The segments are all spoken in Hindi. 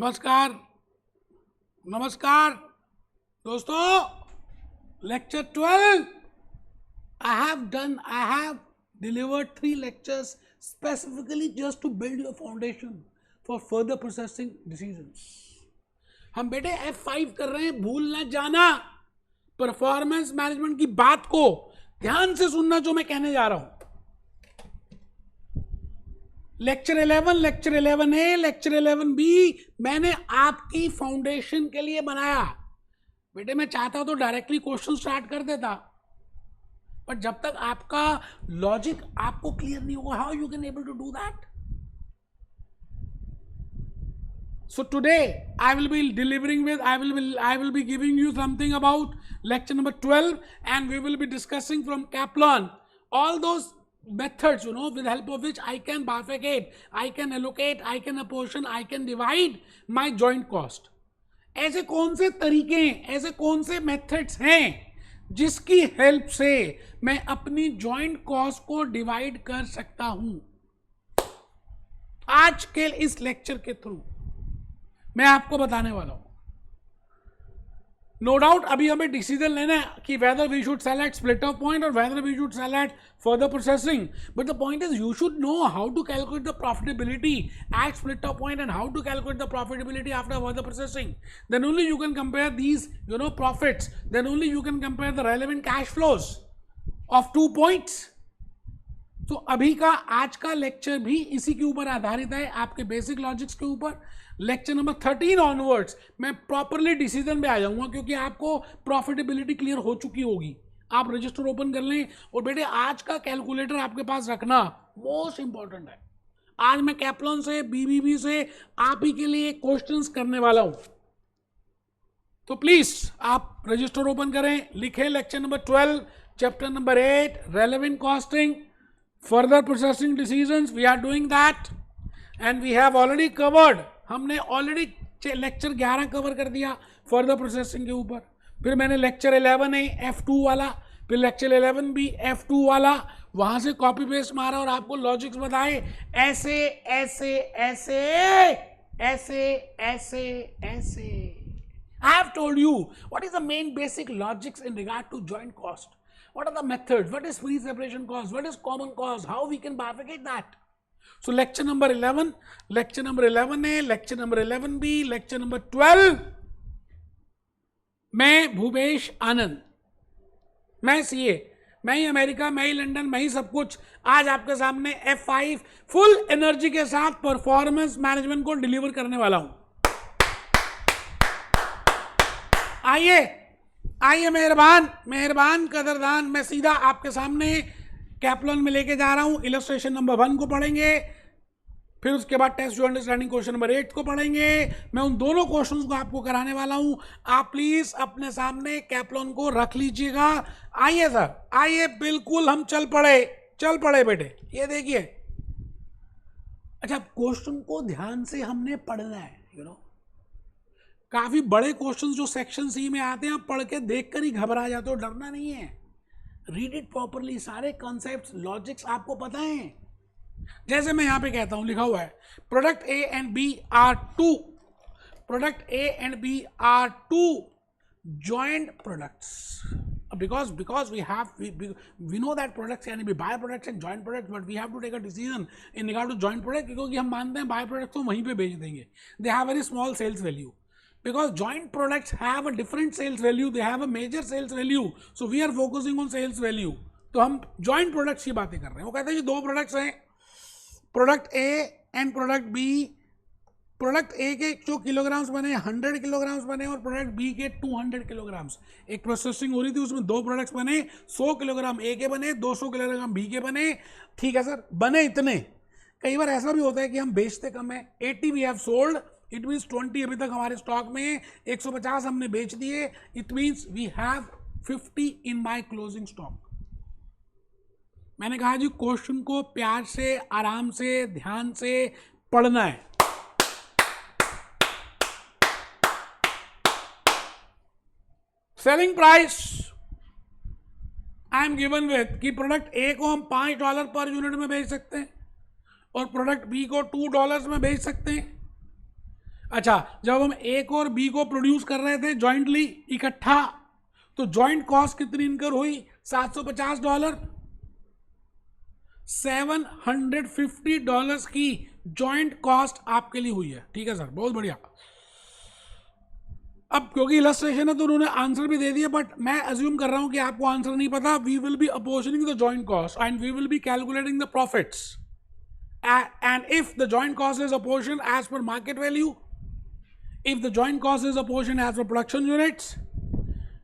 नमस्कार नमस्कार दोस्तों, lecture 12 I have delivered 3 lectures specifically just to build your foundation for further processing decisions. हम बेटे F5 कर रहे हैं, भूल ना जाना। परफॉर्मेंस मैनेजमेंट की बात को ध्यान से सुनना जो मैं कहने जा रहा हूं। Lecture 11, lecture 11A, lecture 11B मैंने आपकी फाउंडेशन के लिए बनाया। बेटे मैं चाहता हूं तो डायरेक्टली क्वेश्चन स्टार्ट कर देता, पर जब तक आपका लॉजिक आपको क्लियर नहीं होगा, how you can able to do that? So today I will be giving you something about lecture number 12, and we will be discussing from Kaplan all those methods, with help of which I can bifurcate, I can allocate, I can apportion, I can divide my joint cost. ऐसे कौन से तरीके, ऐसे कौन से मेथड्स हैं जिसकी हेल्प से मैं अपनी जॉइंट कॉस्ट को डिवाइड कर सकता हूं। आज के इस लेक्चर के थ्रू मैं आपको बताने वाला हूं। नो डाउट अभी हमें डिसीजन लेना है कि whether we should sell at split of point और whether we should sell at further processing, but the point is you should know how to calculate the profitability at split of point and how to calculate the profitability after further processing. Then only you can compare these profits, then only you can compare the relevant cash flows of 2 points. तो अभी का आज का लेक्चर भी इसी के ऊपर आधारित है, आपके बेसिक लॉजिक्स के ऊपर. लेक्चर नंबर 13 ऑनवर्ड्स मैं प्रॉपरली डिसीजन पे आ जाऊंगा, क्योंकि आपको प्रॉफिटेबिलिटी क्लियर हो चुकी होगी. आप रजिस्टर ओपन कर लें और बेटे आज का कैलकुलेटर आपके पास रखना मोस्ट इंपॉर्टेंट है. आज मैं कैप्लॉन से, बीबीबी से आप ही के लिए क्वेश्चंस करने वाला हूं, तो प्लीज आप रजिस्टर ओपन करें, लिखें lecture number 12 chapter number 8 relevant costing further processing decisions. We are doing that and we have already covered. हमने ऑलरेडी लेक्चर 11 कवर कर दिया फर्दर प्रोसेसिंग के ऊपर. फिर मैंने लेक्चर 11A F2 वाला, फिर लेक्चर 11B F2 वाला, वहां से कॉपी पेस्ट मारा और आपको लॉजिक्स बताए ऐसे ऐसे ऐसे ऐसे ऐसे ऐसे. I have told you what is the main basic logics in regard to joint cost. What are the methods? What is free separation cost? What is common cost? How we can bifurcate that? So lecture number 11, lecture number 11A, lecture number 11B, lecture number 12. मैं भूपेश आनंद, मैं सीए, मैं ही अमेरिका, मैं ही लंदन, मैं ही सब कुछ, आज आपके सामने F5 फुल एनर्जी के साथ परफॉर्मेंस मैनेजमेंट को डिलीवर करने वाला हूं. आइए मेहरबान कदरदान, मैं सीधा आपके सामने कैप्लॉन में लेके जा रहा हूं. इलस्ट्रेशन नंबर 1 को पढ़ेंगे, फिर उसके बाद टेस्ट जो अंडरस्टैंडिंग क्वेश्चन नंबर 8 को पढ़ेंगे. मैं उन दोनों क्वेश्चंस को आपको कराने वाला हूं. आप प्लीज अपने सामने कैप्लॉन को रख लीजिएगा. आइए सर, आइए, बिल्कुल हम चल पड़े बेटे. ये देखिए, अच्छा क्वेश्चन को ध्यान से हमने पढ़ना है. काफी बड़े क्वेश्चंस जो सेक्शन सी में आते हैं, आप पढ़ के देखकर ही घबरा जाते हो. डरना नहीं है, रीड इट प्रॉपरली. सारे कॉन्सेप्ट्स, लॉजिक्स आपको पता है. जैसे मैं यहां पे कहता हूं, लिखा हुआ है product A and B are two joint products. because we know that products can be by products and joint products, but we have to take a decision in regard to joint product, क्योंकि हम मानते हैं बाय प्रोडक्ट तो वहीं पे बेच देंगे. they have very small sales value. Because joint products have a different sales value, they have a major sales value, so we are focusing on sales value. तो हम joint products की बातें कर रहे हैं. वो कहते हैं कि 2 प्रोडक्ट्स हैं, product A and product B. Product A के जो किलोग्राम्स बने 100 किलोग्राम्स बने, और प्रोडक्ट बी के 200 किलोग्राम्स. एक प्रोसेसिंग हो रही थी, उसमें 2 प्रोडक्ट्स बने, 100 किलोग्राम ए के बने, 200 किलोग्राम बी के बने. ठीक है सर, बने इतने. कई बार ऐसा भी होता है कि हम बेचते कम है. 80 we have sold, it means 20 अभी तक हमारे स्टॉक में है, 150 हमने बेच दिए. It means we have 50 in my closing stock. मैंने कहा जी क्वेश्चन को प्यार से, आराम से, ध्यान से पढ़ना है. Selling price I am given with कि प्रोडक्ट ए को हम $5 पर यूनिट में बेच सकते हैं और प्रोडक्ट बी को $2 में बेच सकते हैं. अच्छा, जब हम ए को और बी को प्रोड्यूस कर रहे थे जॉइंटली इकट्ठा, तो जॉइंट कॉस्ट कितनी इनकर हुई? $750। $750 की जॉइंट कॉस्ट आपके लिए हुई है। ठीक है सर, बहुत बढ़िया। अब क्योंकि इलस्ट्रेशन है तो उन्होंने आंसर भी दे दिया, बट मैं अज्यूम कर रहा हूं कि आपको आंसर नहीं पता। We will be apportioning the joint cost and we will be calculating the profits, and if the joint cost is apportioned as per market value, if the joint cost is apportioned as per production units,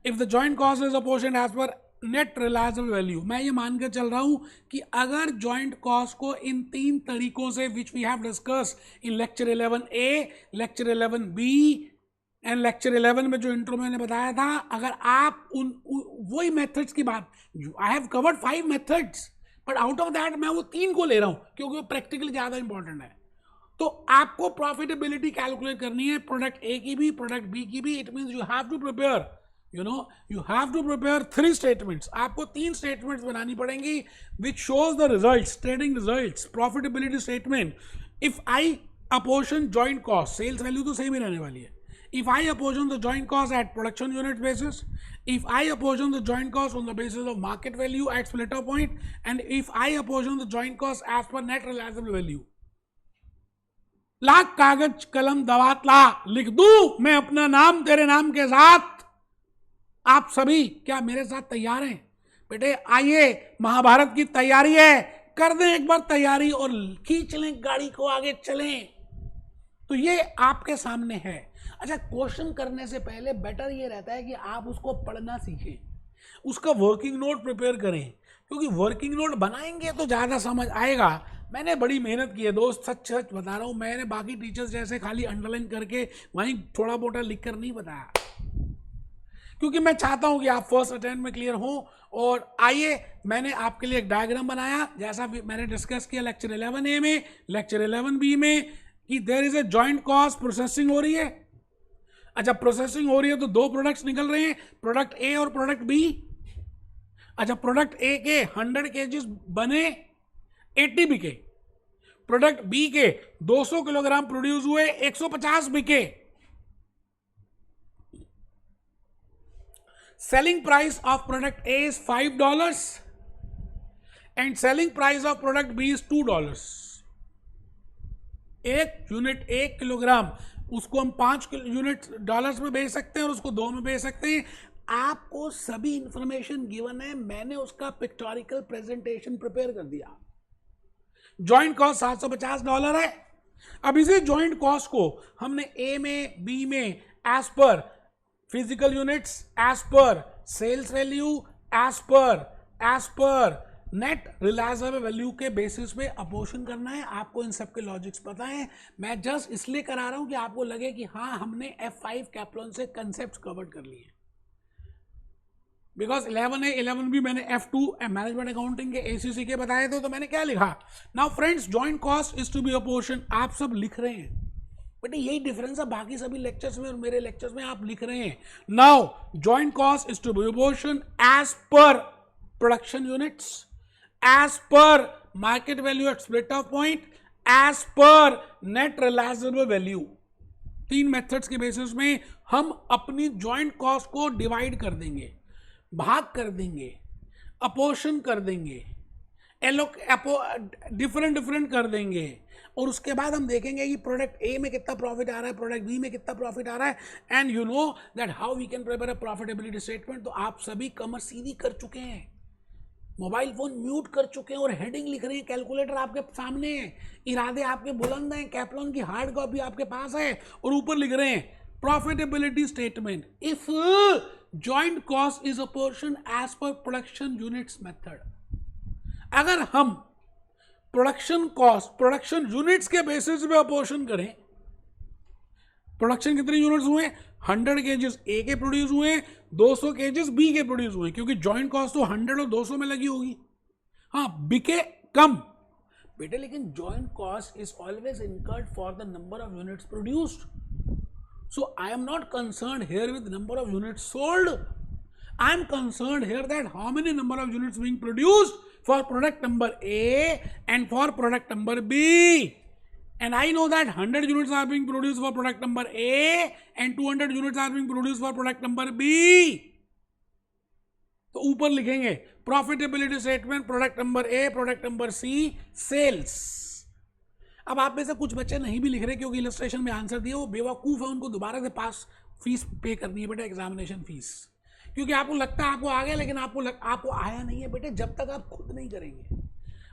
if the joint cost is apportioned as per net realizable value, मैं ये मान कर चल रहा हूं कि अगर joint cost को इन 3 तरीकों से which we have discussed in lecture 11A, lecture 11B and lecture 11 में जो इंट्रो मैंने बताया था, अगर आप वही मेथड्स की बात, I have covered 5 methods, but out of that मैं वो 3 को ले रहा हूं क्योंकि वो प्रैक्टिकली ज्यादा इंपॉर्टेंट है। तो आपको प्रॉफिटेबिलिटी कैलकुलेट करनी है प्रोडक्ट ए की भी, प्रोडक्ट बी की भी। It means you have to prepare, you have to prepare 3 statements. आपको 3 स्टेटमेंट्स बनानी पड़ेंगी which shows the results, trading results, profitability statement. If I apportion joint cost, sales value तो सेम ही रहने वाली है। If I apportion the joint cost at production unit basis, if I apportion the joint cost on the basis of market value at split off point, and if I apportion the joint cost as per net realizable value, lakh कागज कलम दवात ला, लिख दूं मैं अपना नाम तेरे नाम के साथ। आप सभी क्या मेरे साथ तैयार हैं? बेटे आइए, महाभारत की तैयारी है, कर दें एक बार तैयारी और खींच लें गाड़ी को, आगे चलें। तो ये आपके सामने है। अच्छा, क्वेश्चन करने से पहले बेटर ये रहता है कि आप उसको पढ़ना सीखें, उसका वर्किंग नोट प्रिपेयर करें, क्योंकि वर्किंग नोट बनाएंगे तो ज़्यादा समझ आएगा। मैंने बड़ी मेहनत की है दोस्त, सच सच बता रहा हूँ। मैंने बाकी टीचर्स जैसे खाली अंडरलाइन करके वहीं थोड़ा मोटा लिख कर नहीं बताया, क्योंकि मैं चाहता हूँ कि आप फर्स्ट अटेम्प्ट में क्लियर हों। और आइए, मैंने आपके लिए एक डायग्राम बनाया जैसा मैंने डिस्कस किया लेक्चर 11A में, लेक्चर 11B में, कि there is a joint cost, processing हो रही है। अच्छा, प्रोसेसिंग हो रही है तो 2 प्रोडक्ट्स निकल रहे हैं, प्रोडक्ट ए और प्रोडक्ट बी। अच्छा, प्रोडक्ट ए के 100 केजीज बने, 80 बिके। प्रोडक्ट बी के 200 किलोग्राम प्रोड्यूस हुए, 150 बिके। Selling price of product A is $5 and selling price of product B is $2। 1 unit 1 kilogram, उसको हम 5 यूनिट डॉलर्स में बेच सकते हैं और उसको 2 में बेच सकते हैं। आपको सभी इंफॉर्मेशन गिवन है, मैंने उसका पिक्टोरिकल प्रेजेंटेशन प्रिपेयर कर दिया। जॉइंट कॉस्ट $750 है। अब इसी जॉइंट कॉस्ट को हमने ए में, बी में as per physical units, as per sales value, as per net realisable value के बेसिस पे अपोर्शन करना है। आपको इन सब के लॉजिक्स पता है, मैं जस्ट इसलिए करा रहा हूं कि आपको लगे कि हाँ, हमने F5 कैप्लॉन से कंसेप्ट कवर कर लिए। बिकॉज 11A 11B मैंने F2 मैनेजमेंट अकाउंटिंग के ACC के बताए थे, तो मैंने क्या लिखा? Now friends, joint cost is to be apportion. आप सब लिख रहे हैं बेटे, यही डिफरेंस है बाकी सभी लेक्चर्स में और मेरे लेक्चर्स में, आप लिख रहे हैं। Now joint cost is to be apportion as per production units, as per market value at split off point, as per net realizable value। 3 methods के बेसिस में हम अपनी जॉइंट कॉस्ट को डिवाइड कर देंगे, भाग कर देंगे, अपोर्शन कर देंगे, डिफरेंट कर देंगे, और उसके बाद हम देखेंगे कि प्रोडक्ट ए में कितना प्रॉफिट आ रहा है, प्रोडक्ट बी में कितना प्रॉफिट आ रहा है, and you know that how we can prepare a profitability statement. तो आप सभी कमर सीधी कर चुके हैं, मोबाइल फोन म्यूट कर चुके हैं और हेडिंग लिख रहे हैं, कैलकुलेटर आपके सामने है, इरादे आपके बुलंद हैं, कैप्लॉन की हार्ड कॉपी आपके पास है, और ऊपर लिख रहे हैं profitability statement if joint cost is apportion as per production units method. अगर हम प्रोडक्शन कॉस्ट प्रोडक्शन यूनिट्स के बेसिस पे अपोर्शन करें, प्रोडक्शन कितने यूनिट्स हुए? 100 केजेस ए के प्रोड्यूस हुए, 200 केजेस बी के प्रोड्यूस हुए, क्योंकि जॉइंट कॉस्ट तो 100 और 200 में लगी होगी। हाँ, बिके कम बेटे, लेकिन joint cost is always incurred for the number of units produced. So I am not concerned here with number of units sold, I am concerned here that how many number of units being produced for product number A and for product number B, and I know that 100 units are being produced for product number A and 200 units are being produced for product number B. तो ऊपर लिखेंगे profitability statement, product number A, product number C, sales. अब आप में से कुछ बच्चे नहीं भी लिख रहे क्योंकि इलस्ट्रेशन में आंसर दिया, वो बेवकूफ है, उनको दोबारा से पास फीस पे करनी है बेटा, एग्जामिनेशन फीस. क्योंकि आपको लगता है आपको आ गया, लेकिन आपको आया नहीं है बेटे जब तक आप खुद नहीं करेंगे.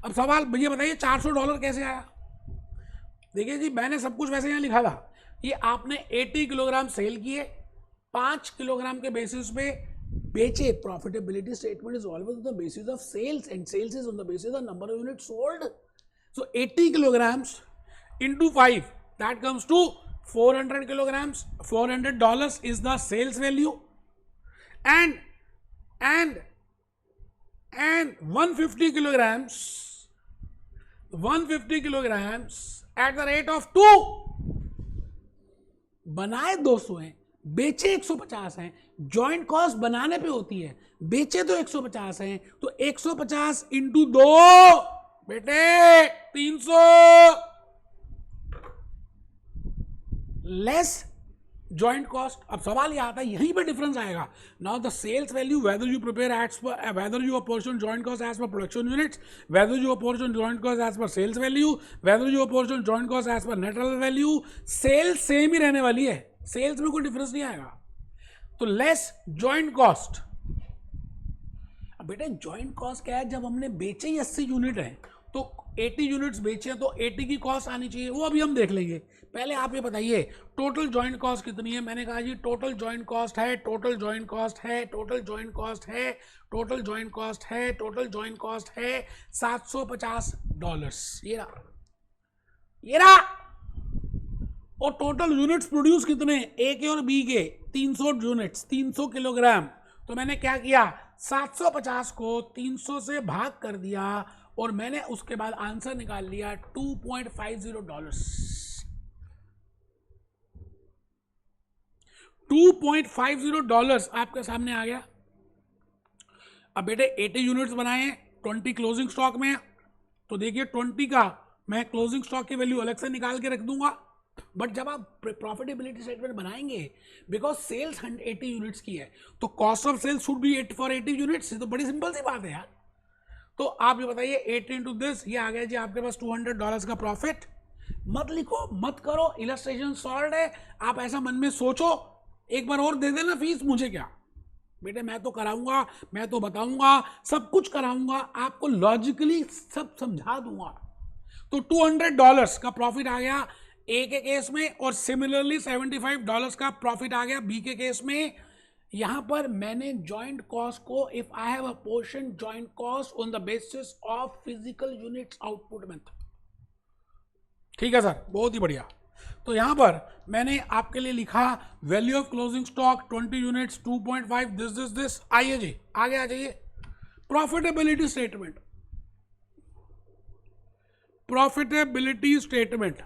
अब सवाल ये बताइए $400 कैसे आया? देखिए जी, मैंने सब कुछ वैसे यहाँ लिखा था. ये आपने 80 किलोग्राम सेल किए, 5 किलोग्राम के बेसिस पे बेचे. Profitability statement is always on the basis of sales and sales is on the basis of number of unit sold. So 80 kilograms into 5, that comes to 400 kilograms. $400 is the sales value, and 150 kilograms at the rate of 2. बनाए 200 हैं, बेचे 150 हैं. जॉइंट कॉस्ट बनाने पे होती है, बेचे तो 150 हैं, तो 150 इंटू 2 बेटे 300 लेस जॉइंट कॉस्ट. अब सवाल ये आता है, यहीं पे डिफरेंस आएगा. Now the sales value, whether you prepare as per, whether you apportion joint cost as per production units, whether you apportion joint cost as per sales value, whether you apportion joint cost as per net value, sales same ही रहने वाली है, सेल्स में कोई डिफरेंस नहीं आएगा. तो लेस जॉइंट कॉस्ट. अब बेटे जॉइंट कॉस्ट क्या है? जब हमने बेचे ही 80 यूनिट है तो 80 यूनिट्स बेचे तो 80 की कॉस्ट आनी चाहिए, वो अभी हम देख लेंगे. पहले आप ये बताइए टोटल जॉइंट कॉस्ट कितनी है? मैंने कहा जी टोटल जॉइंट कॉस्ट है, टोटल जॉइंट कॉस्ट है, टोटल जॉइंट कॉस्ट है, टोटल जॉइंट कॉस्ट है, टोटल जॉइंट कॉस्ट है $750. ये रहा. और टोटल यूनिट्स प्रोड्यूस कितने? ए के और बी के 300 यूनिट्स, 300 किलोग्राम. तो मैंने क्या किया, 750 को 300 से भाग कर दिया और मैंने उसके बाद आंसर निकाल लिया $2.50. $2.50 आपके सामने आ गया. अब बेटे 80 यूनिट्स बनाए हैं, 20 क्लोजिंग स्टॉक में, तो देखिए 20 का मैं क्लोजिंग स्टॉक की वैल्यू अलग से निकाल के रख दूंगा. बट जब आप प्रॉफिटेबिलिटी स्टेटमेंट बनाएंगे, बिकॉज सेल्स 80 यूनिट्स की है, तो cost of sales should be 8 for 80 units. तो बड़ी सिंपल सी बात है यार. तो आप ये बताइए 8 इंटू दिस, ये आ गया जी आपके पास $200 का प्रॉफिट. मत लिखो, मत करो, इलस्ट्रेशन सॉल्व है. आप ऐसा मन में सोचो, एक बार और दे देना फीस, मुझे क्या बेटे, मैं तो कराऊंगा, मैं तो बताऊंगा, सब कुछ कराऊंगा, आपको लॉजिकली सब समझा दूंगा. तो $200 का प्रॉफिट आ गया ए के केस में, और सिमिलरली $75 का प्रॉफिट आ गया बी के केस में. यहां पर मैंने जॉइंट कॉस्ट को, if I have a portion joint cost on the basis of physical units output method. ठीक है सर, बहुत ही बढ़िया. तो यहां पर मैंने आपके लिए लिखा value of closing stock 20 units 2.5 this. आइए जी आगे आ जाइए. Profitability statement. Profitability statement.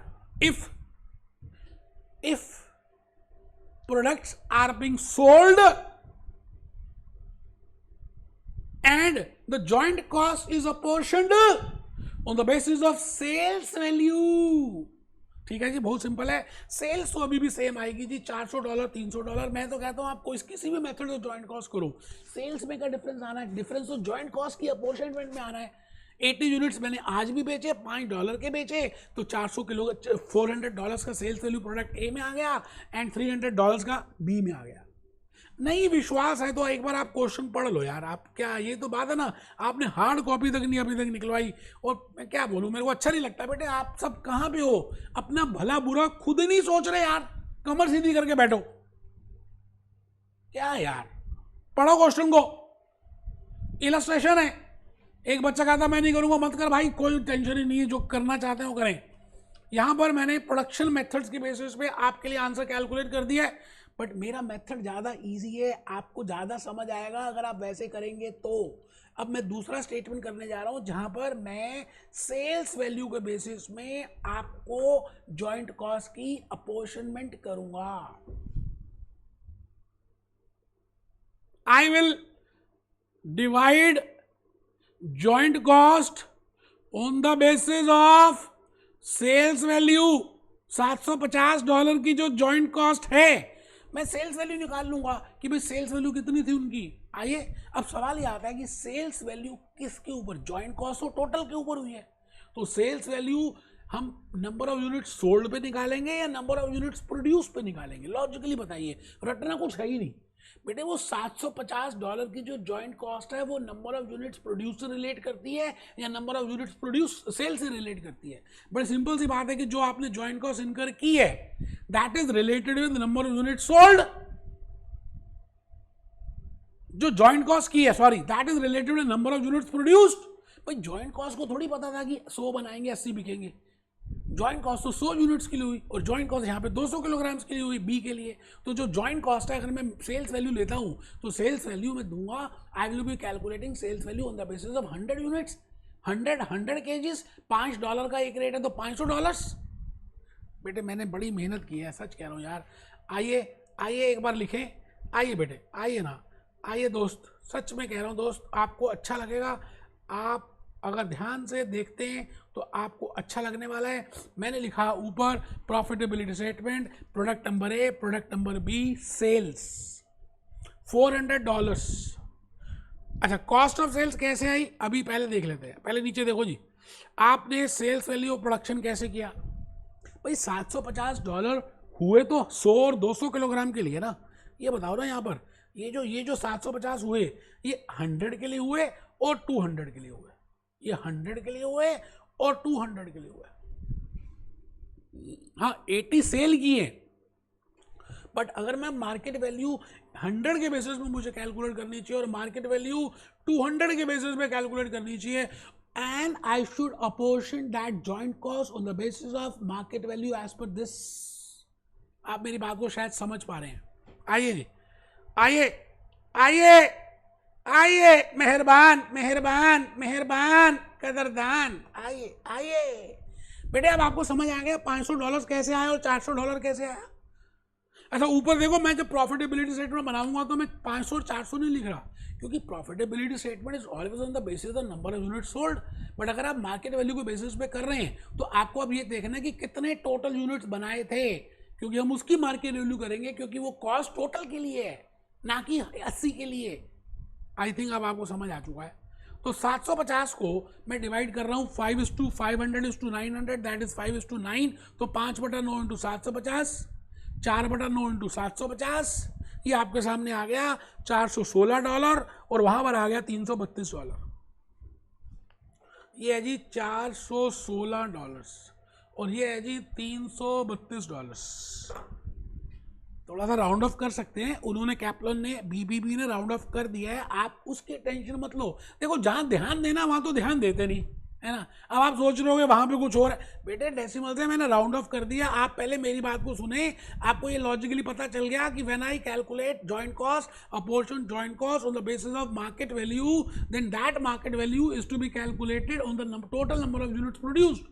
if products are being sold and the joint cost is apportioned on the basis of sales value. ठीक है जी, बहुत सिंपल है. सेल्स तो अभी भी सेम आएगी जी, $400 $300. मैं तो कहता हूं आप कोई किसी भी मेथड से जॉइंट कॉस्ट करो, सेल्स में का डिफरेंस आना है, डिफरेंस तो जॉइंट कॉस्ट की अपॉर्शनमेंट में आना है. 80 यूनिट्स मैंने आज भी बेचे, $5 के बेचे, तो $400 का सेल्स वैल्यू प्रोडक्ट ए में आ गया एंड $300 का बी में आ गया. नहीं विश्वास है तो एक बार आप क्वेश्चन पढ़ लो यार. आप क्या, ये तो बात है ना, आपने हार्ड कॉपी तक नहीं अभी तक निकलवाई. और मैं क्या बोलूं, मेरे को अच्छा नहीं लगता बेटे. आप सब कहां पे हो, अपना भला बुरा खुद नहीं सोच रहे यार. कमर सीधी करके बैठो क्या यार, पढ़ो क्वेश्चन को. इलस्ट्रेशन है. एक बच्चा कहता मैं नहीं करूंगा, मत कर भाई, कोई टेंशन ही नहीं है, जो करना चाहते हैं वो करें. यहां पर मैंने प्रोडक्शन मेथड्स के बेसिस पे आपके लिए आंसर कैलकुलेट कर दिया है, बट मेरा मेथड ज़्यादा इजी है, आपको ज़्यादा समझ आएगा अगर आप वैसे करेंगे तो. अब मैं दूसरा स्टेटमेंट करने जा रहा हूं जहां पर मैं सेल्स वैल्यू के बेसिस में आपको जॉइंट कॉस्ट की अपॉर्शनमेंट करूंगा. I will divide joint cost on the basis of sales value $750 की जो जॉइंट कॉस्ट है, मैं सेल्स वैल्यू निकाल लूंगा कि भाई सेल्स वैल्यू कितनी थी उनकी। आइए अब सवाल ये आता है कि सेल्स वैल्यू किसके ऊपर, जॉइंट कॉस्ट और टोटल के ऊपर हुई है। तो सेल्स वैल्यू हम नंबर ऑफ यूनिट्स सोल्ड पे निकालेंगे या नंबर ऑफ यूनिट्स प्रोड्यूस पे निकालेंगे, लॉजिकली बताइए, रटना कुछ है ही नहीं बेटे। वो $750 की जो जॉइंट कॉस्ट है वो नंबर ऑफ यूनिट्स प्रोड्यूस से रिलेट करती है या number of units produce sale से रिलेट करती है। बड़ी सिंपल सी बात है कि जो आपने जॉइंट कॉस्ट इनकर की है that is related with number of units sold. जो जॉइंट कॉस्ट की है, sorry, that is related with number of units produced. भाई जॉइंट कॉस्ट को थोड़ी पता था कि 100 बनाएंगे 80 बिकेंगे। जॉइंट कॉस्ट तो 100 यूनिट्स के लिए हुई और जॉइंट कॉस्ट यहाँ पे 200 किलोग्राम्स के लिए हुई बी के लिए। तो जो जॉइंट कॉस्ट है, अगर मैं सेल्स वैल्यू लेता हूँ तो सेल्स वैल्यू में दूंगा, I will be calculating sales value on the basis of 100 units. 100 KGs, $5 का एक रेट है तो $500। बेटे मैंने बड़ी मेहनत की है, सच कह रहा हूँ यार। आइए एक बार लिखें, आइए बेटे, आइए ना, आइए दोस्त, सच में कह रहा हूँ दोस्त, आपको अच्छा लगेगा। आप अगर ध्यान से देखते हैं तो आपको अच्छा लगने वाला है। मैंने लिखा ऊपर profitability statement, product number A, product number B, sales $400। अच्छा, कॉस्ट ऑफ सेल्स कैसे आई अभी पहले देख लेते हैं। पहले नीचे देखो जी, आपने सेल्स वैल्यू ऑफ प्रोडक्शन कैसे किया। भाई $750 हुए तो 100 और 200 किलोग्राम के लिए ना। ये बताओ ना, यहाँ पर ये जो 750 हुए ये 100 के लिए हुए और 200 के लिए हुए। ये 100 के लिए हुए और 200 के लिए हुए। हाँ 80 सेल की है, बट अगर मैं मार्केट वैल्यू 100 के बेसिस में मुझे कैलकुलेट करनी चाहिए और मार्केट वैल्यू 200 के बेसिस में कैलकुलेट करनी चाहिए, and I should apportion that joint cost on the basis of market value as per this. आप मेरी बात को शायद समझ पा रहे हैं। आइए जी, आइए आइए आइए, मेहरबान मेहरबान मेहरबान कदरदान, आइए आइए बेटे। अब आपको समझ आ गया $500 कैसे आया और $400 कैसे आया। अच्छा ऊपर देखो, मैं जब प्रॉफिटेबिलिटी स्टेटमेंट बनाऊंगा तो मैं 500 और 400 नहीं लिख रहा, क्योंकि profitability statement is always on the basis of number of unit sold. But अगर आप मार्केट वैल्यू के बेसिस पे कर रहे हैं तो आपको अब ये देखना है कि कितने टोटल यूनिट्स बनाए थे, क्योंकि हम उसकी मार्केट वैल्यू करेंगे, क्योंकि वो कॉस्ट टोटल के लिए है ना कि 80 के लिए। आई थिंक अब आपको समझ आ चुका है। तो 750 को मैं डिवाइड कर रहा हूँ 5:500:900, दैट इज 5:9। तो 5/9 इंटू 750, 4/9 इंटू 750, ये आपके सामने आ गया $416 और वहां पर आ गया $332। ये है जी $416 और ये है जी $332। थोड़ा सा राउंड ऑफ कर सकते हैं, उन्होंने कैप्लन ने बीबीबी ने राउंड ऑफ कर दिया है, आप उसकी टेंशन मत लो। देखो जहां ध्यान देना वहां तो ध्यान देते नहीं है ना। अब आप सोच रहे होगे वहां पे कुछ और है, बेटे डेसिमल से मैंने राउंड ऑफ कर दिया। आप पहले मेरी बात को सुने, आपको ये लॉजिकली पता चल गया कि when I calculate joint cost, apportion joint cost on the basis of market value, then that market value is to be calculated on the total number of units produced,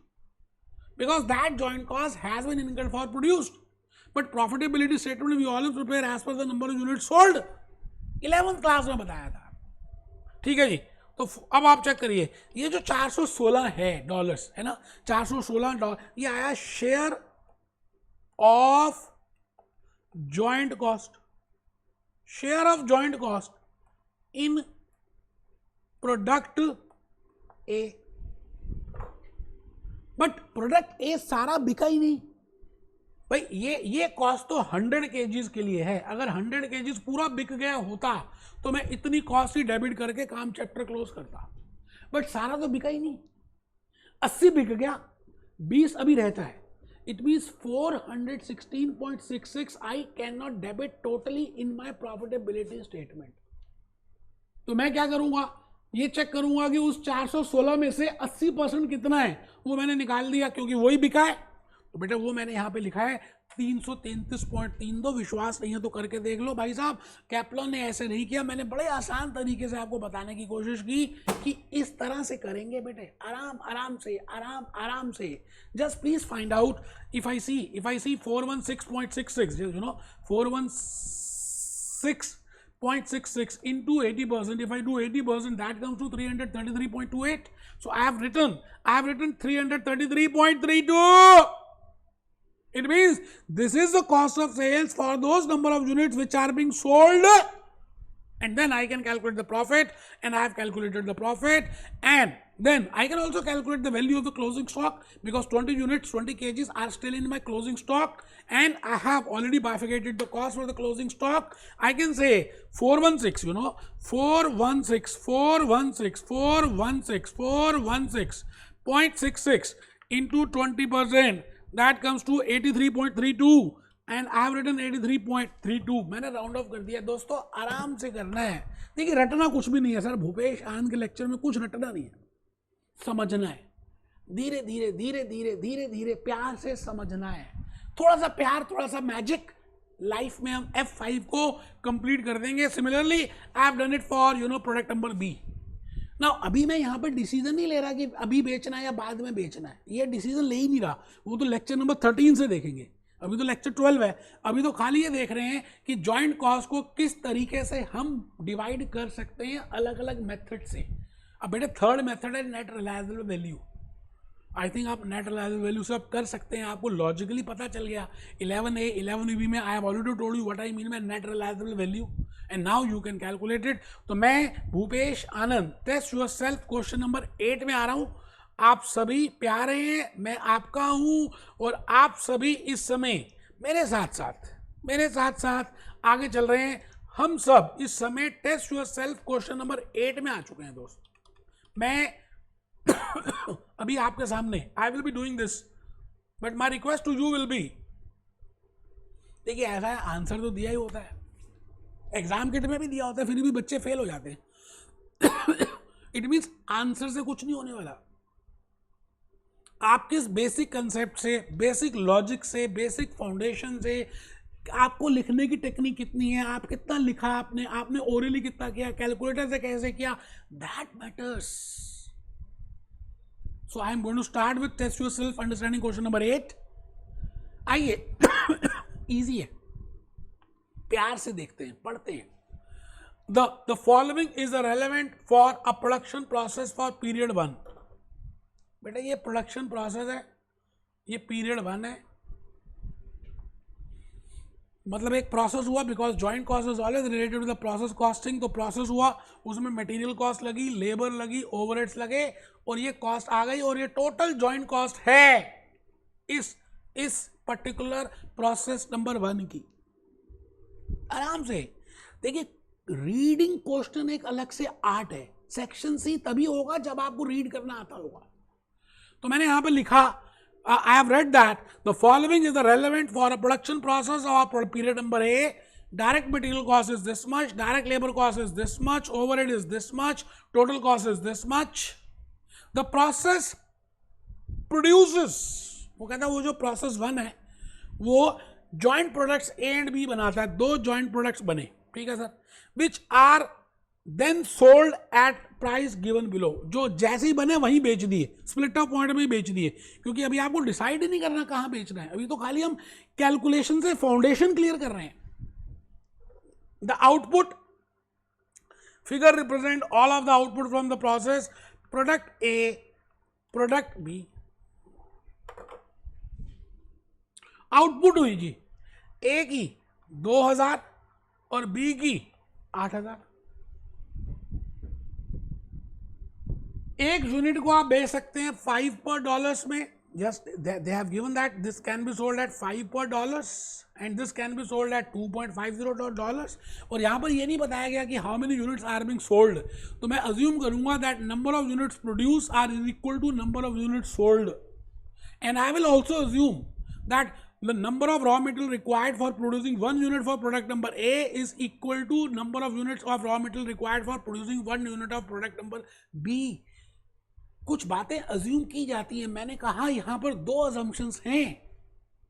because that joint cost has been incurred for produced. But profitability statement we always prepare as per the number of units sold. 11th class में बताया था, ठीक है जी। तो अब आप चेक करिए, ये जो 416 है डॉलर्स है ना, $416 ये आया share of joint cost, share of joint cost in product A. But product ए सारा बिका ही नहीं भाई। ये कॉस्ट तो 100 केजीज के लिए है। अगर 100 केजीज पूरा बिक गया होता तो मैं इतनी कॉस्ट ही डेबिट करके काम चैप्टर क्लोज करता, बट सारा तो बिका ही नहीं। 80 बिक गया, 20 अभी रहता है। It means 416.66 I can not debit totally in my profitability statement. तो मैं क्या करूंगा, ये चेक करूंगा कि उस 416 में से 80% कितना है, वो मैंने निकाल दिया क्योंकि वही बिका है। तो बेटा वो मैंने यहाँ पे लिखा है 333.32। विश्वास नहीं है तो करके देख लो भाई साहब, कैप्लन ने ऐसे नहीं किया। मैंने बड़े आसान तरीके से आपको बताने की कोशिश की कि इस तरह से करेंगे बेटे, आराम आराम से, आराम आराम से। Just please find out, if I see 416.66, you know 416 0.66 into 80%. If I do 80%, that comes to 333.28. So I have written 333.32. It means this is the cost of sales for those number of units which are being sold, and then I can calculate the profit, and I have calculated the profit, and then I can also calculate the value of the closing stock, because 20 units, 20 kgs are still in my closing stock, and I have already bifurcated the cost for the closing stock. I can say 416, 416.66 into 20%, that comes to 83.32, and I have written 83.32. मैंने राउंड ऑफ कर दिया दोस्तों, आराम से करना है. देखिए रटना कुछ भी नहीं है सर, भूपेश आनंद के लेक्चर में कुछ रटना नहीं है, समझना है. धीरे धीरे धीरे धीरे धीरे धीरे प्यार से समझना है. थोड़ा सा प्यार, थोड़ा सा मैजिक, लाइफ में हम F5 को कंप्लीट कर देंगे. Similarly I have done it for product number B. ना अभी मैं यहाँ पर डिसीजन नहीं ले रहा कि अभी बेचना है या बाद में बेचना है, ये डिसीजन ले ही नहीं रहा. वो तो लेक्चर नंबर 13 से देखेंगे, अभी तो लेक्चर 12 है. अभी तो खाली ये देख रहे हैं कि जॉइंट कॉस्ट को किस तरीके से हम डिवाइड कर सकते हैं अलग अलग मेथड से. अब बेटे थर्ड मेथड है net reliable value. I think आप नेट रिलायबल वैल्यू से आप कर सकते हैं, आपको लॉजिकली पता चल गया. 11A 11B में I have already told you what I mean by net reliable value, and now you can calculate it. तो मैं Bhupesh Anand test yourself question number 8 में आ रहा हूँ. आप सभी प्यारे हैं, मैं आपका हूं, और आप सभी इस समय मेरे साथ साथ आगे चल रहे हैं. हम सब इस समय test yourself question number 8 में आ चुके हैं दोस्त. मैं अभी आपके सामने I will be doing this, but my request to you will be, देखिए ऐसा है, आंसर तो दिया ही होता है, एग्जाम किट में भी दिया होता है, फिर भी बच्चे फेल हो जाते हैं. इट मीन्स आंसर से कुछ नहीं होने वाला. आप किस बेसिक कंसेप्ट से, बेसिक लॉजिक से, बेसिक फाउंडेशन से, आपको लिखने की टेक्निक कितनी है, आप कितना लिखा, आपने ओरली कितना किया, कैलकुलेटर से कैसे किया, that matters. So I am going to start with test yourself understanding question number 8. आइए, इजी है, प्यार से देखते हैं, पढ़ते हैं. The following is relevant for a production process for period 1. बेटा ये प्रोडक्शन प्रोसेस है, ये पीरियड 1 है, मतलब एक प्रोसेस हुआ, because joint cost is always related to the process costing. तो प्रोसेस हुआ, उसमें मटेरियल कॉस्ट लगी, लेबर लगी, ओवरहेड्स लगे, और ये कॉस्ट आ गई, और ये टोटल जॉइंट कॉस्ट है इस पर्टिकुलर प्रोसेस नंबर 1 की. आराम से देखिए, रीडिंग क्वेश्चन एक अलग से आर्ट है. सेक्शन सी तभी होगा जब आपको रीड करना आता होगा. तो मैंने यहां पे लिखा, I have read that the following is the relevant for a production process of period number A. Direct material cost is this much, direct labour cost is this much, overhead is this much, total cost is this much. The process produces, वो कहता है वो जो प्रोसेस 1 है वो joint products A and B बनाता है. 2 जॉइंट प्रोडक्ट्स बने, ठीक है sir, which are then sold at price given below. जो जैसे ही बने वहीं बेच दिए, स्प्लिट ऑफ पॉइंट में ही बेच दिए, क्योंकि अभी आपको डिसाइड ही नहीं करना कहां बेचना है. अभी तो खाली हम कैलकुलेशन से फाउंडेशन क्लियर कर रहे हैं. The output figure represent all of the output from the process. Product A, product B, output हुई जी ए की 2000 और बी की 8000. एक यूनिट को आप बेच सकते हैं $5 per में. Just they have given that this can be sold at $5 per and this can be sold at $2.50. और यहाँ पर ये नहीं बताया गया कि how many units are being sold. तो मैं अज्यूम करूंगा that number of units produce are is equal to number of units sold, and I will also assume that the number of raw material required for producing 1 unit for product number A is equal to number of units of raw material required for producing 1 unit of product number B. कुछ बातें अज्यूम की जाती हैं. मैंने कहा यहां पर 2 assumptions हैं.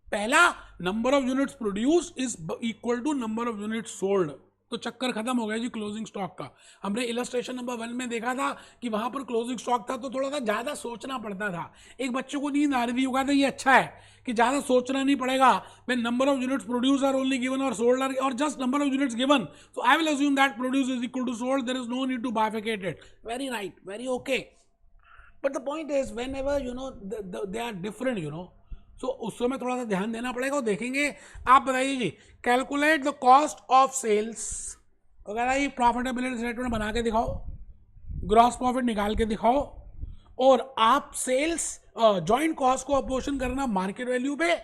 पहला, number of units produce is equal to number of units sold. तो चक्कर खत्म हो गया जी क्लोजिंग स्टॉक का। हमने इलस्ट्रेशन नंबर 1 में देखा था कि वहां पर क्लोजिंग स्टॉक था तो थोड़ा सा ज़्यादा सोचना पड़ता था। एक बच्चे को नींद आ रही थी, होगा तो ये अच्छा है कि ज़्यादा सोचना नहीं पड़ेगा। when number of units produced are only given or sold are or just number of units given, so I will assume that produced is equal to sold, there is no need to bifurcate it. Very right, very okay. But the point is whenever they are different, so उस समय थोड़ा सा ध्यान देना पड़ेगा। और देखेंगे, आप बताइए जी, calculate the cost of sales वगैरह, ये प्रॉफिटेबिलिटी स्टेटमेंट बना के दिखाओ, ग्रॉस प्रॉफिट निकाल के दिखाओ, और आप सेल्स जॉइंट कॉस्ट को अपोर्शन करना मार्केट वैल्यू पे,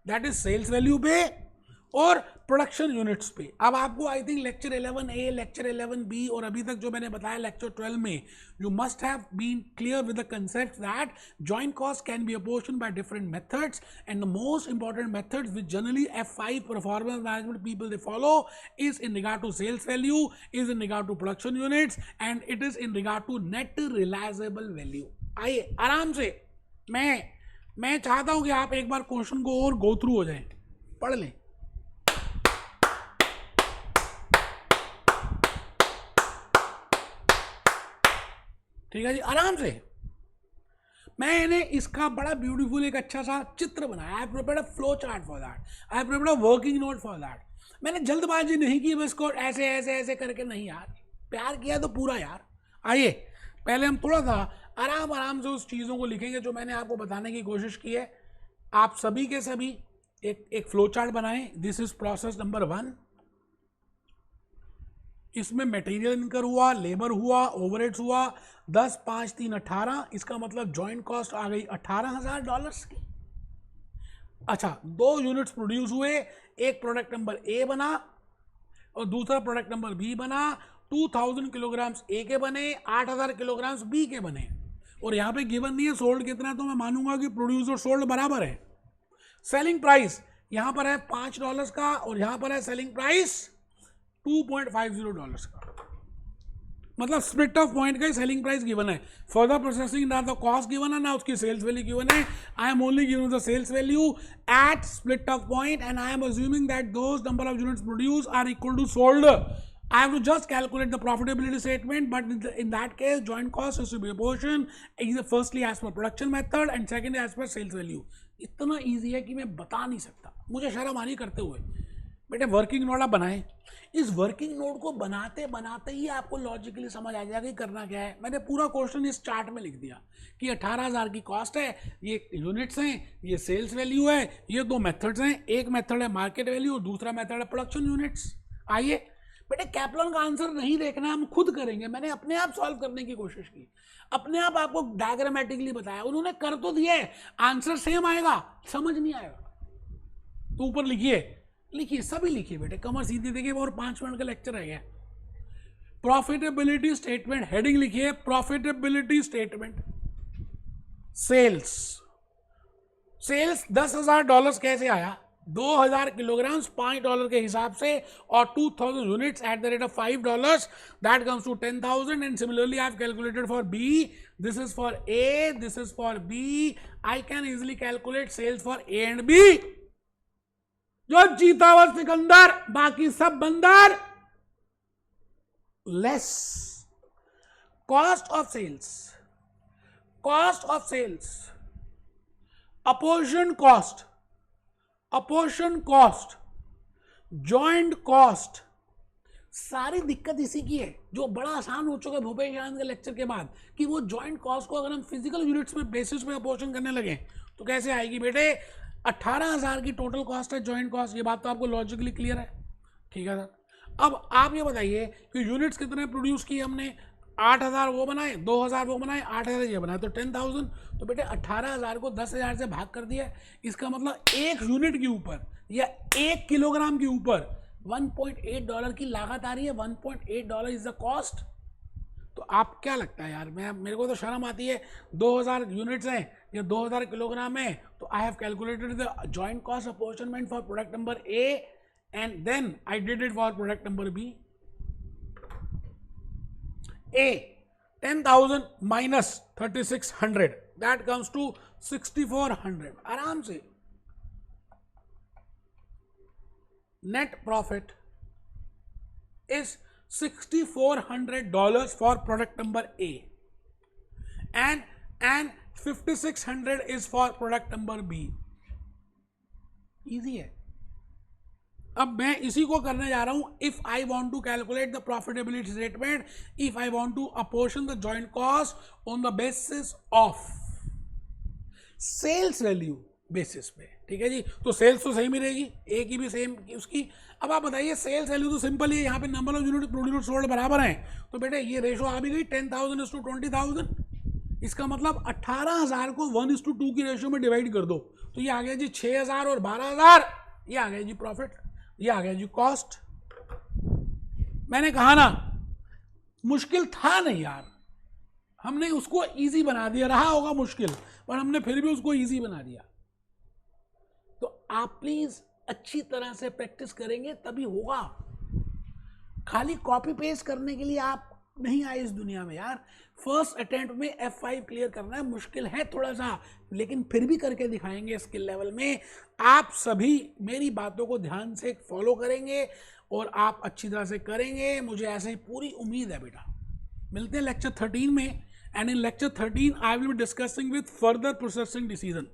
दैट इज सेल्स वैल्यू पे, और प्रोडक्शन यूनिट्स पे। अब आपको I think lecture 11A, lecture 11B और अभी तक जो मैंने बताया लेक्चर 12 में, you must have been clear with the concept that joint cost can be apportioned by different methods, and the most important methods which generally F5 performance management people they follow is in regard to sales value, is in regard to production units, and it is in regard to net realisable value. आइए आराम से, मैं चाहता हूं कि आप एक बार क्वेश्चन को और गो थ्रू हो जाएं, पढ़ लें। ठीक है जी, आराम से। मैंने इसका बड़ा ब्यूटीफुल एक अच्छा सा चित्र बनाया। आई prepared a flow chart for that, I prepared a working note for that. मैंने जल्दबाजी नहीं की, बस को ऐसे ऐसे ऐसे करके नहीं यार, प्यार किया तो पूरा यार। आइए पहले हम थोड़ा सा आराम से उस चीज़ों को लिखेंगे जो मैंने आपको बताने की कोशिश की है। आप सभी के सभी एक फ्लो चार्ट बनाएं। This is process number 1। इसमें मटेरियल इनकर हुआ, लेबर हुआ, ओवरहेड्स हुआ, 10, 5, 3, 18। इसका मतलब जॉइंट कॉस्ट आ गई $18,000 की। अच्छा, 2 यूनिट्स प्रोड्यूस हुए, एक प्रोडक्ट नंबर ए बना और दूसरा प्रोडक्ट नंबर बी बना। 2000 किलोग्राम्स ए के बने, 8000 किलोग्राम्स बी के बने। और यहाँ पे गिवन नहीं है सोल्ड कितना, तो मैं मानूंगा कि प्रोड्यूस और सोल्ड बराबर है। सेलिंग प्राइस यहाँ पर है $5 का और यहाँ पर है सेलिंग प्राइस $2.50 का। मतलब स्प्लिट ऑफ पॉइंट का सेलिंग प्राइस गिवन है। फर्दर प्रोसेसिंग ना तो कॉस्ट गिवन है ना उसकी सेल्स वैल्यू गिवन है। I am only given the sales value at split of point and I am assuming that those number of units produce are equal to sold. I have to just calculate the profitability statement, but in that case, joint cost is to be apportioned either firstly as per production method and secondly as per sales value. इतना easy है कि मैं बता नहीं सकता, मुझे शर्म आ रही करते हुए। बेटे वर्किंग नोट आप बनाएं। इस वर्किंग नोट को बनाते बनाते ही आपको लॉजिकली समझ आ जाएगा कि करना क्या है। मैंने पूरा क्वेश्चन इस चार्ट में लिख दिया कि 18,000 की कॉस्ट है, ये यूनिट्स हैं, ये सेल्स वैल्यू है, ये 2 मेथड्स हैं। एक मेथड है मार्केट वैल्यू और दूसरा मेथड है प्रोडक्शन यूनिट्स। आइए बेटे, कैप्लन का आंसर नहीं देखना, हम खुद करेंगे। मैंने अपने आप सॉल्व करने की कोशिश की, अपने आप आपको डायग्रामेटिकली बताया। उन्होंने कर तो दिया है, आंसर सेम आएगा, समझ नहीं आएगा। तो ऊपर लिखिए सभी लिखिए बेटे, कमर सीधी देखिए। और 5 मिनट का लेक्चर है गया। प्रॉफिटेबिलिटी स्टेटमेंट हेडिंग लिखिए, प्रॉफिटेबिलिटी स्टेटमेंट। सेल्स $10,000 कैसे आया? 2000 किलोग्राम्स $5 के हिसाब से और 2000 units at the rate of $5, that comes to 10,000। And similarly I have calculated for B, this is for A, this is for B. I can easily calculate sales for A and B. जो जीता हुआ सिकंदर, बाकी सब बंदर। Less cost of sales, apportion cost, joint cost. सारी दिक्कत इसी की है, जो बड़ा आसान हो चुका है भूपेश आनंद के लेक्चर के बाद, कि वो जॉइंट कॉस्ट को अगर हम फिजिकल यूनिट्स में बेसिस पे अपोर्शन करने लगे तो कैसे आएगी बेटे? 18,000 की टोटल कॉस्ट है जॉइंट कॉस्ट। ये बात तो आपको लॉजिकली क्लियर है, ठीक है सर। अब आप ये बताइए कि यूनिट्स कितने प्रोड्यूस किए हमने? 8,000 वो बनाए, 2,000 वो बनाए, 8,000 ये बनाए, तो 10,000। तो बेटे 18,000 को 10,000 से भाग कर दिया। इसका मतलब एक यूनिट के ऊपर या 1 किलोग्राम के ऊपर $1.8 की लागत आ रही है। $1.8 इज द कॉस्ट। तो आप क्या लगता है यार, मेरे को तो शर्म आती है। 2,000 यूनिट्स हैं या 2,000 किलोग्राम है, तो I have calculated the joint cost apportionment for product number A and then I did it for product number B. A 10,000 minus 3,600, that comes to 6,400। आराम से net profit is $6,400 for product number A, and 5,600 is for product number B. Easy है. अब मैं इसी को करने जा रहा हूं. If I want to calculate the profitability statement, if I want to apportion the joint cost on the basis of sales value basis पे. ठीक है जी. तो सेल्स तो सेम ही रहेगी, ए की भी सेम उसकी. अब आप बताइए सेल्स वैल्यू तो सिंपल ही है, यहाँ पे number of unit produce sold बराबर हैं. तो बेटे ये रेशो आ भी गई 10,000:20,000. इसका मतलब 18,000 को 1:2 की रेशो में डिवाइड कर दो. तो ये आ गया जी 6,000 और 12,000. ये आ गया जी प्रॉफिट, ये आ गया जी कॉस्ट. मैंने कहा ना मुश्किल था नहीं यार, हमने उसको इजी बना दिया. रहा होगा मुश्किल पर हमने फिर भी उसको इजी बना दिया. तो आप प्लीज अच्छी तरह से प्रैक्टिस करेंगे तभी होगा. खाली कॉपी पेस्ट करने के लिए आप नहीं आए इस दुनिया में यार. फर्स्ट अटेम्प्ट में F5 क्लियर करना है, मुश्किल है थोड़ा सा, लेकिन फिर भी करके दिखाएंगे स्किल लेवल में. आप सभी मेरी बातों को ध्यान से फॉलो करेंगे और आप अच्छी तरह से करेंगे, मुझे ऐसे ही पूरी उम्मीद है बेटा. मिलते हैं लेक्चर 13 में. And in lecture 13 I will be discussing with further processing decision.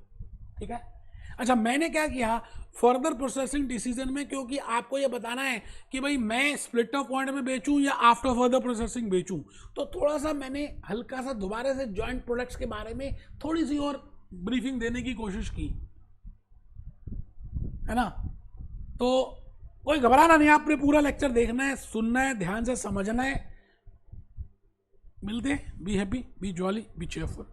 ठीक है. अच्छा, मैंने क्या किया फर्दर प्रोसेसिंग डिसीजन में, क्योंकि आपको ये बताना है कि भाई मैं स्प्लिट ऑफ पॉइंट में बेचूं या आफ्टर फर्दर प्रोसेसिंग बेचूं, तो थोड़ा सा मैंने हल्का सा दोबारा से जॉइंट प्रोडक्ट्स के बारे में थोड़ी सी और ब्रीफिंग देने की कोशिश की है ना. तो कोई घबराना नहीं, आपने पूरा लेक्चर देखना है, सुनना है, ध्यान से समझना है. मिलते हैं. Be happy, B jolly, B cheerful.